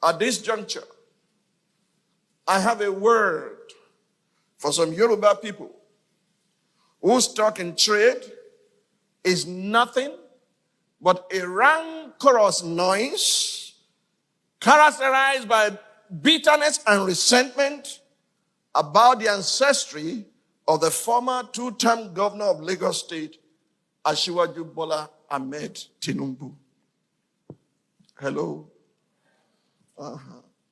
At this juncture, I have a word for some Yoruba people whose stock in trade is nothing but a rancorous noise characterized by bitterness and resentment about the ancestry of the former two-term governor of Lagos State, Asiwaju Bola Ahmed Tinubu. Hello?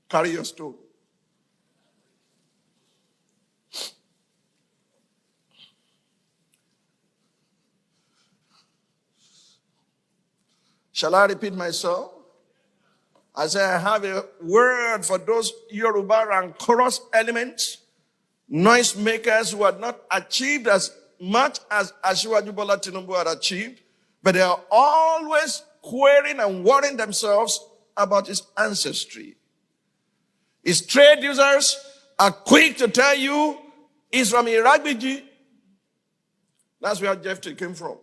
Carry your story. Shall I repeat myself? I say I have a word for those Yoruba rancorous elements, noise makers who had not achieved as much as Asiwaju Bola Tinubu had achieved, but they are always querying and worrying themselves about his ancestry. His trade users are quick to tell you he's from Iragbiji. That's where Jephthah came from.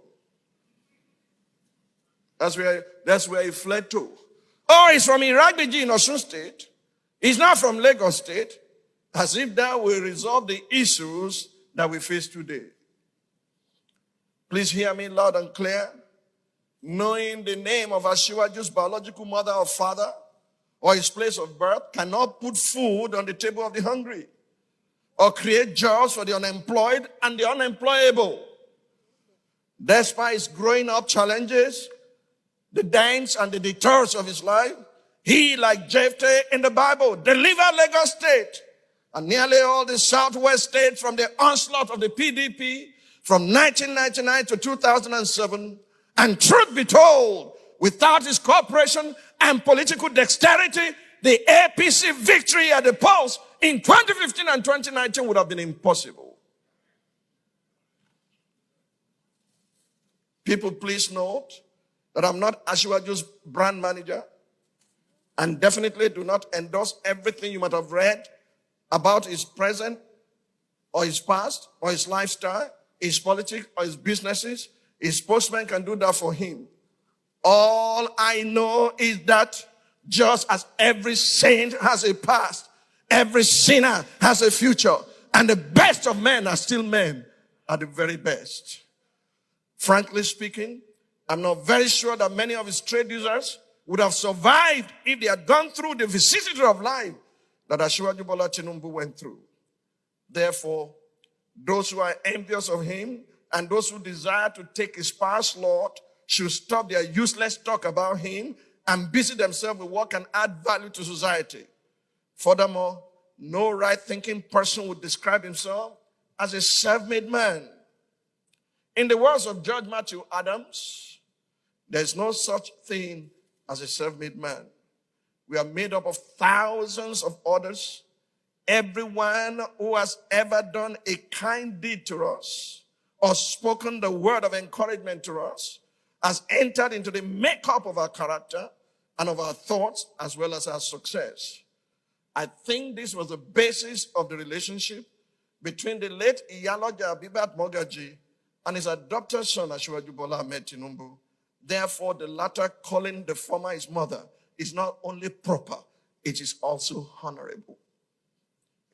That's where he fled to. Oh, he's from Iragbiji in Osun State. He's not from Lagos State. As if that will resolve the issues that we face today. Please hear me loud and clear. Knowing the name of Asiwaju's biological mother or father or his place of birth cannot put food on the table of the hungry or create jobs for the unemployed and the unemployable. Despite his growing up challenges, the dents and the detours of his life, he, like Jephthah in the Bible, delivered Lagos State and nearly all the southwest states from the onslaught of the PDP from 1999 to 2007. And truth be told, without his cooperation and political dexterity, the APC victory at the polls in 2015 and 2019 would have been impossible. People, please note that I'm not Asiwaju's brand manager and definitely do not endorse everything you might have read about his present or his past or his lifestyle, his politics or his businesses. His spokesman can do that for him. All I know is that just as every saint has a past, every sinner has a future, and the best of men are still men at the very best. Frankly speaking, I'm not very sure that many of his trade users would have survived if they had gone through the vicissitude of life that Asiwaju Bola Tinubu went through. Therefore, those who are envious of him and those who desire to take his power slot should stop their useless talk about him and busy themselves with what can add value to society. Furthermore, no right-thinking person would describe himself as a self-made man. In the words of George Matthew Adams, there's no such thing as a self-made man. We are made up of thousands of others. Everyone who has ever done a kind deed to us or spoken the word of encouragement to us has entered into the makeup of our character and of our thoughts as well as our success. I think this was the basis of the relationship between the late Iyaloja Abibat Mogaji and his adopted son Asiwaju Bola Ahmed Tinubu. Therefore, the latter calling the former his mother is not only proper, it is also honorable.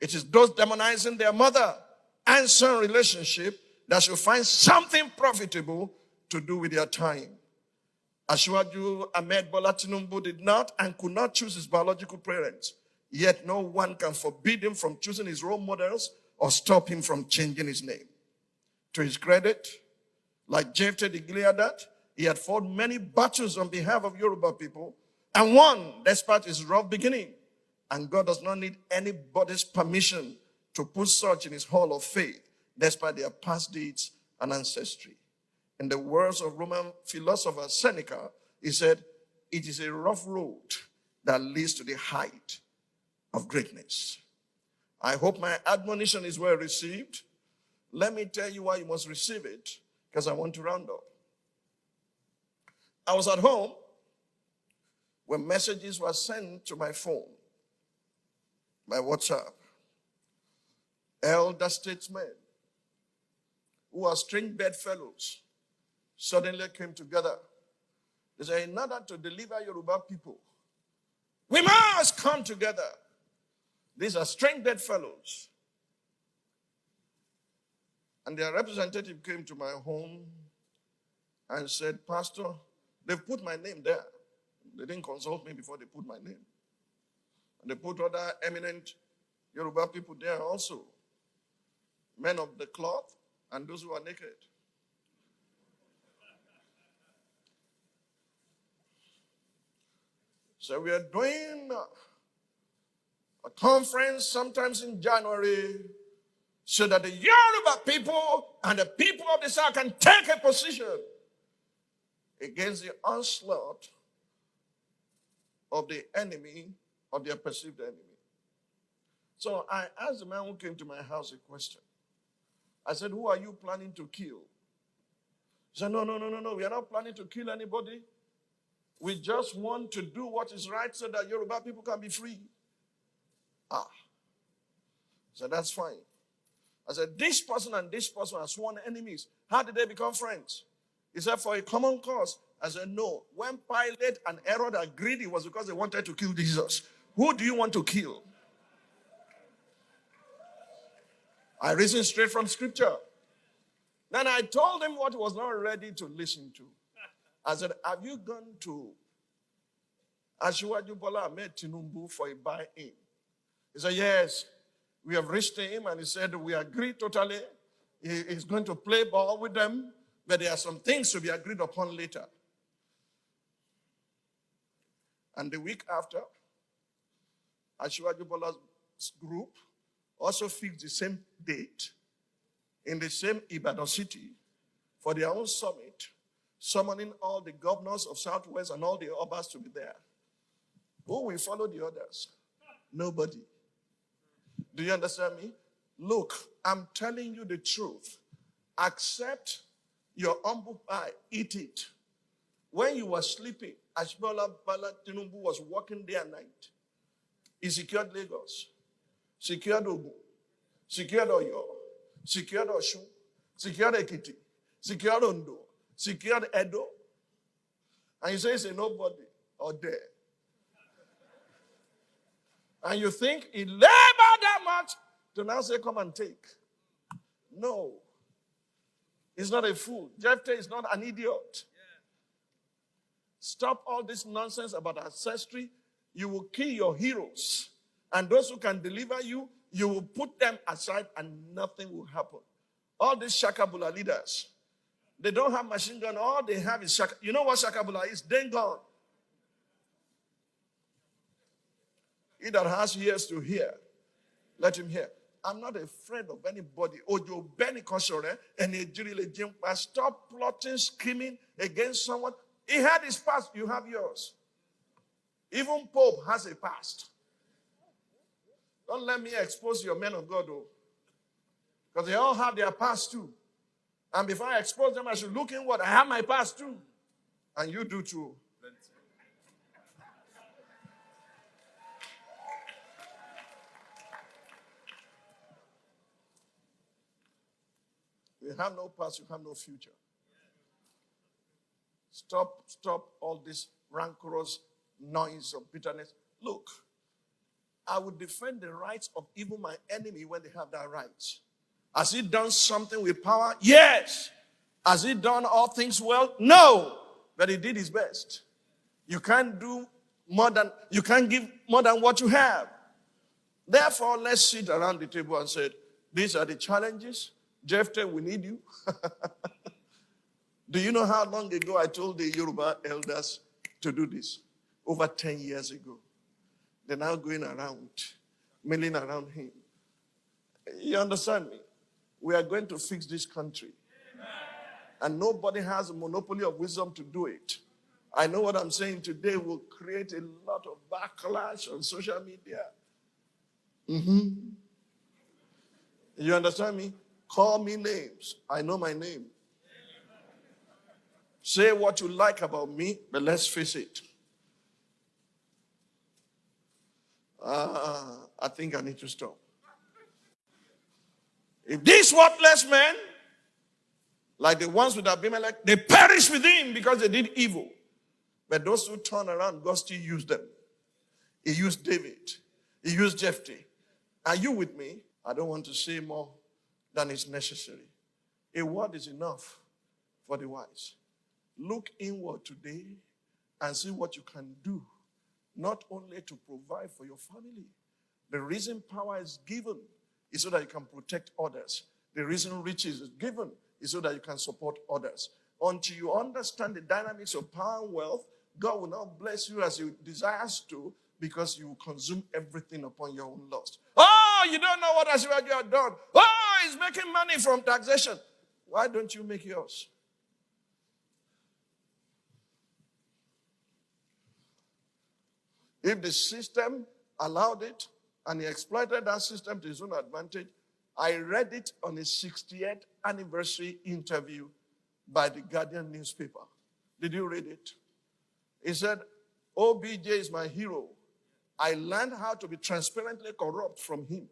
It is those demonizing their mother and son relationship that should find something profitable to do with their time. Asiwaju Ahmed Bola Tinubu did not and could not choose his biological parents, yet no one can forbid him from choosing his role models or stop him from changing his name. To his credit, like Jephthah the Gilead, he had fought many battles on behalf of Yoruba people and won despite his rough beginning. And God does not need anybody's permission to put such in his hall of faith despite their past deeds and ancestry. In the words of Roman philosopher Seneca, he said, "It is a rough road that leads to the height of greatness." I hope my admonition is well received. Let me tell you why you must receive it, because I want to round up. I was at home when messages were sent to my phone, my WhatsApp. Elder statesmen who are strange bedfellows suddenly came together. They said, in order to deliver Yoruba people We must come together. These are strength-dead fellows. And their representative came to my home and said, Pastor, they've put my name there. They didn't consult me before they put my name. And they put other eminent Yoruba people there also. Men of the cloth and those who are naked. So we are doing a conference sometimes in January so that the Yoruba people and the people of the South can take a position against the onslaught of the enemy or their perceived enemy. So I asked the man who came to my house a question. I said, who are you planning to kill? He said, no, we are not planning to kill anybody. We just want to do what is right so that Yoruba people can be free. So that's fine. I said, this person and this person are sworn enemies. How did they become friends? He said, for a common cause. I said, no. When Pilate and Herod agreed, it was because they wanted to kill Jesus. Who do you want to kill? I reasoned straight from scripture. Then I told him what he was not ready to listen to. I said, have you gone to Asiwaju Bola Ahmed Tinubu for a buy-in? He said, yes. We have reached him and he said, we agree totally. He's going to play ball with them, but there are some things to be agreed upon later. And the week after, Asiwaju Bola's group also fixed the same date in the same Ibadan city for their own summit, summoning all the governors of Southwest and all the Obas to be there. Who will follow the others? Nobody. Do you understand me? Look, I'm telling you the truth. Accept your humble pie, eat it. When you were sleeping, Ashbola Bala Tinubu was working day and night. He secured Lagos, secured Ogun, secured Oyo, secured Osun, secured Ekiti, secured Ondo, secured Edo. And you say it's a nobody or there. And you think he labored that much to now say, come and take. No. He's not a fool. Jephthah is not an idiot. Stop all this nonsense about ancestry. You will kill your heroes. And those who can deliver you, you will put them aside and nothing will happen. All these Shakabula leaders, they don't have machine gun. All they have is Shaka. You know what Shakabula is? Then gone. He that has ears to hear, let him hear. I'm not afraid of anybody. Ojo Benny Kosore and stop plotting, scheming against someone. He had his past, you have yours. Even Pope has a past. Don't let me expose your men of God, though. Because they all have their past too. And before I expose them, I should look inward. I have my past too. And you do too. You have no past, you have no future. Stop all this rancorous noise of bitterness. Look, I would defend the rights of even my enemy when they have that right. Has he done something with power? Yes. Has he done all things well? No. But he did his best. You can't give more than what you have. Therefore, let's sit around the table and say, these are the challenges. Jephthah, we need you. Do you know how long ago I told the Yoruba elders to do this? Over 10 years ago. They're now going around, milling around him. You understand me? We are going to fix this country. Amen. And nobody has a monopoly of wisdom to do it. I know what I'm saying today will create a lot of backlash on social media. You understand me? Call me names. I know my name. Say what you like about me, but let's face it. I think I need to stop. If these worthless men, like the ones with Abimelech, they perish with him because they did evil. But those who turn around, God still used them. He used David. He used Jephthah. Are you with me? I don't want to say more than is necessary. A word is enough for the wise. Look inward today and see what you can do, not only to provide for your family. The reason power is given is so that you can protect others. The reason riches is given is so that you can support others. Until you understand the dynamics of power and wealth, God will not bless you as He desires to, because you will consume everything upon your own lust. Oh, you don't know what Asiwaju have done. Oh, he's making money from taxation. Why don't you make yours? If the system allowed it and he exploited that system to his own advantage, I read it on a 60th anniversary interview by the Guardian newspaper. Did you read it? He said, OBJ is my hero. I learned how to be transparently corrupt from him.